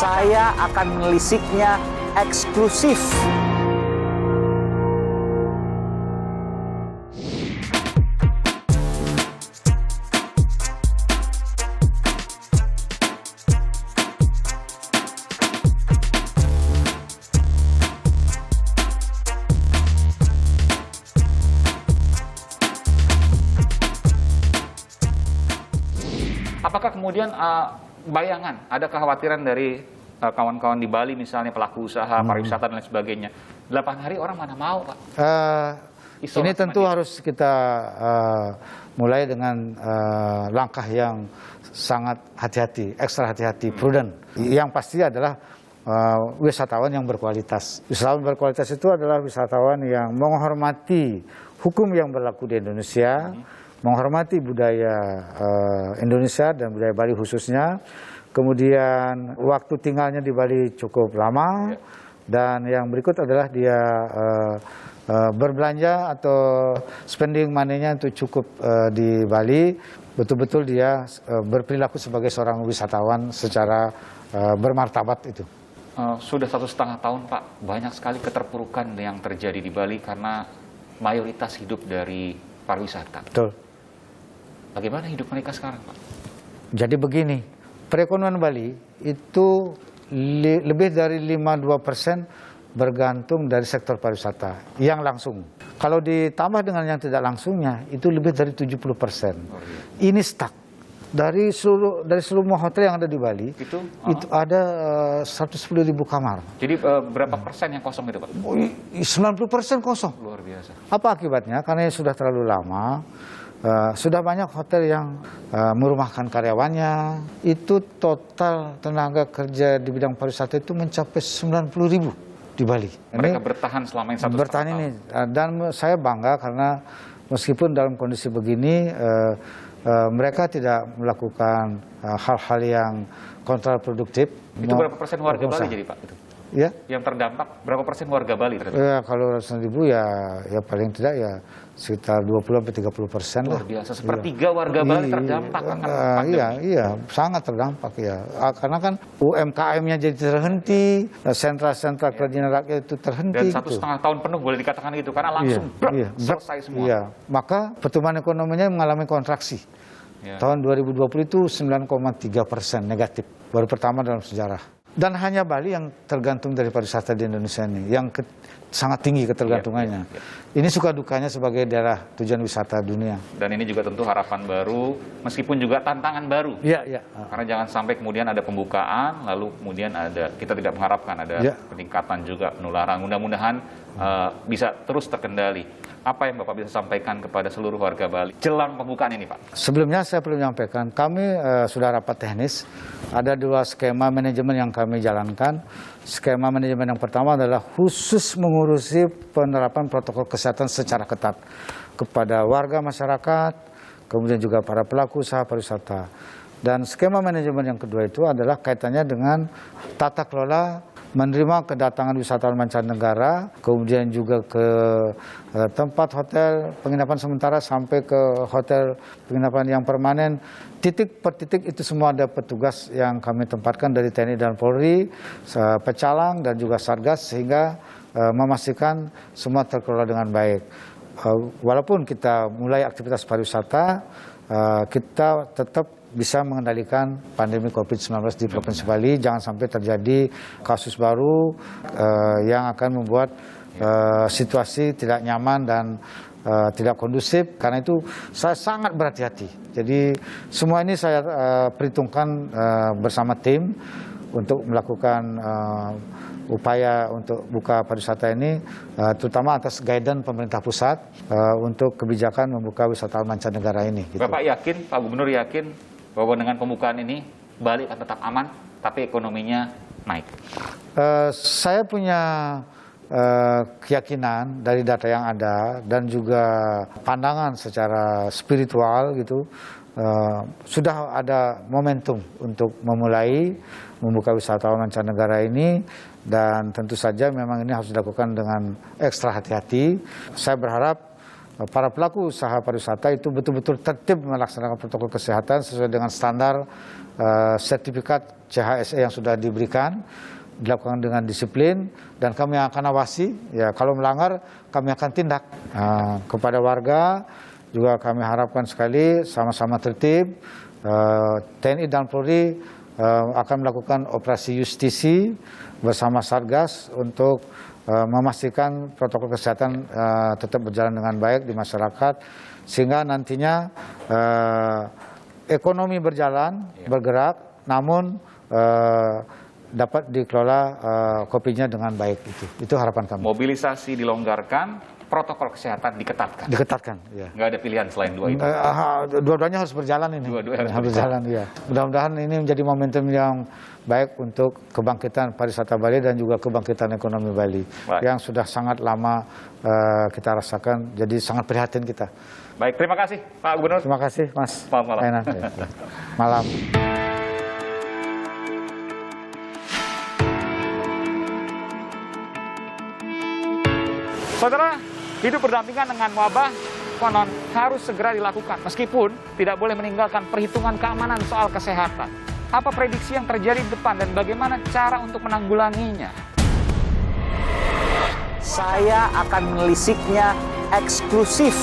Saya akan menelisiknya eksklusif. Apakah kemudian bayangan, ada kekhawatiran dari kawan-kawan di Bali misalnya pelaku usaha, pariwisata dan lain sebagainya. 8 hari orang mana mau, Pak? Ini tentu harus kita mulai dengan langkah yang sangat hati-hati, ekstra hati-hati, prudent. Yang pasti adalah wisatawan yang berkualitas. Wisatawan berkualitas itu adalah wisatawan yang menghormati hukum yang berlaku di Indonesia, menghormati budaya Indonesia dan budaya Bali khususnya. Kemudian waktu tinggalnya di Bali cukup lama, dan yang berikut adalah dia berbelanja atau spending money-nya itu cukup di Bali. Betul-betul dia berperilaku sebagai seorang wisatawan secara bermartabat itu. Sudah 1,5 tahun, Pak, banyak sekali keterpurukan yang terjadi di Bali karena mayoritas hidup dari pariwisata. Betul. Bagaimana hidup mereka sekarang, Pak? Jadi begini, perekonomian Bali itu lebih dari 52% bergantung dari sektor pariwisata yang langsung. Kalau ditambah dengan yang tidak langsungnya, itu lebih dari 70%. Ini stuck. Dari seluruh hotel yang ada di Bali, itu ada 110.000 kamar. Jadi berapa persen yang kosong itu, Pak? 90% kosong. Luar biasa. Apa akibatnya? Karena sudah terlalu lama. Sudah banyak hotel yang merumahkan karyawannya. Itu total tenaga kerja di bidang pariwisata itu mencapai 90.000 di Bali. Mereka bertahan selama ini 1,5 tahun. Bertahan ini, dan saya bangga karena meskipun dalam kondisi begini, mereka tidak melakukan hal-hal yang kontraproduktif. Itu berapa persen warga Bali jadi, Pak? Itu? Ya? Yang terdampak berapa persen warga Bali? Ya, kalau 100.000 ya paling tidak ya sekitar 20-30% lah. Luar biasa, sepertiga warga Bali terdampak akan pandemi. Iya, sangat terdampak ya. Karena kan UMKM-nya jadi terhenti, sentra-sentra kerajinan rakyat itu terhenti. Dan 1,5 tahun penuh boleh dikatakan gitu, karena langsung selesai semua. Iya, maka pertumbuhan ekonominya mengalami kontraksi. Tahun 2020 itu 9,3% negatif, baru pertama dalam sejarah. Dan hanya Bali yang tergantung dari pariwisata di Indonesia ini, yang sangat tinggi ketergantungannya. Ini suka dukanya sebagai daerah tujuan wisata dunia. Dan ini juga tentu harapan baru, meskipun juga tantangan baru. Iya. Karena jangan sampai kemudian ada pembukaan, lalu kemudian kita tidak mengharapkan ada peningkatan juga penularan. Mudah-mudahan bisa terus terkendali. Apa yang Bapak bisa sampaikan kepada seluruh warga Bali jelang pembukaan ini, Pak? Sebelumnya saya perlu menyampaikan, kami sudah rapat teknis. Ada 2 skema manajemen yang kami jalankan. Skema manajemen yang pertama adalah khusus mengurusi penerapan protokol kesehatan secara ketat kepada warga masyarakat, kemudian juga para pelaku usaha pariwisata. Dan skema manajemen yang kedua itu adalah kaitannya dengan tata kelola menerima kedatangan wisatawan mancanegara, kemudian juga ke tempat hotel penginapan sementara sampai ke hotel penginapan yang permanen. Titik per titik itu semua ada petugas yang kami tempatkan dari TNI dan Polri, Pecalang dan juga Satgas, sehingga memastikan semua terkelola dengan baik. Walaupun kita mulai aktivitas pariwisata, kita tetap bisa mengendalikan pandemi COVID-19 di Provinsi Bali. Jangan sampai terjadi kasus baru yang akan membuat situasi tidak nyaman dan tidak kondusif. Karena itu saya sangat berhati-hati. Jadi semua ini saya perhitungkan bersama tim untuk melakukan upaya untuk buka pariwisata ini, terutama atas guidance pemerintah pusat untuk kebijakan membuka wisatawan mancanegara ini. Gitu. Bapak yakin, Pak Gubernur yakin bahwa dengan pembukaan ini Bali akan tetap aman, tapi ekonominya naik? Saya punya keyakinan dari data yang ada dan juga pandangan secara spiritual gitu, sudah ada momentum untuk memulai membuka wisatawan mancanegara ini, dan tentu saja memang ini harus dilakukan dengan ekstra hati-hati. Saya berharap para pelaku usaha pariwisata itu betul-betul tertib melaksanakan protokol kesehatan sesuai dengan standar sertifikat CHSE yang sudah diberikan, dilakukan dengan disiplin, dan kami akan awasi. Ya, kalau melanggar kami akan tindak. Kepada warga juga kami harapkan sekali sama-sama tertib. TNI dan Polri akan melakukan operasi justisi bersama Satgas untuk memastikan protokol kesehatan tetap berjalan dengan baik di masyarakat, sehingga nantinya ekonomi berjalan, bergerak, namun dapat dikelola kopinya dengan baik. Itu harapan kami. Mobilisasi dilonggarkan, protokol kesehatan diketatkan. Diketatkan, ya. Nggak ada pilihan selain dua itu. Dua-duanya harus berjalan ini. Dua-duanya harus berjalan, ya. Mudah-mudahan ini menjadi momentum yang baik untuk kebangkitan pariwisata Bali dan juga kebangkitan ekonomi Bali. Baik. Yang sudah sangat lama kita rasakan, jadi sangat prihatin kita. Baik, terima kasih Pak Gubernur. Terima kasih, Mas. Selamat malam. Enak, ya. Malam. Saudara, hidup berdampingan dengan wabah konon harus segera dilakukan, meskipun tidak boleh meninggalkan perhitungan keamanan soal kesehatan. Apa prediksi yang terjadi di depan dan bagaimana cara untuk menanggulanginya? Saya akan menelisiknya eksklusif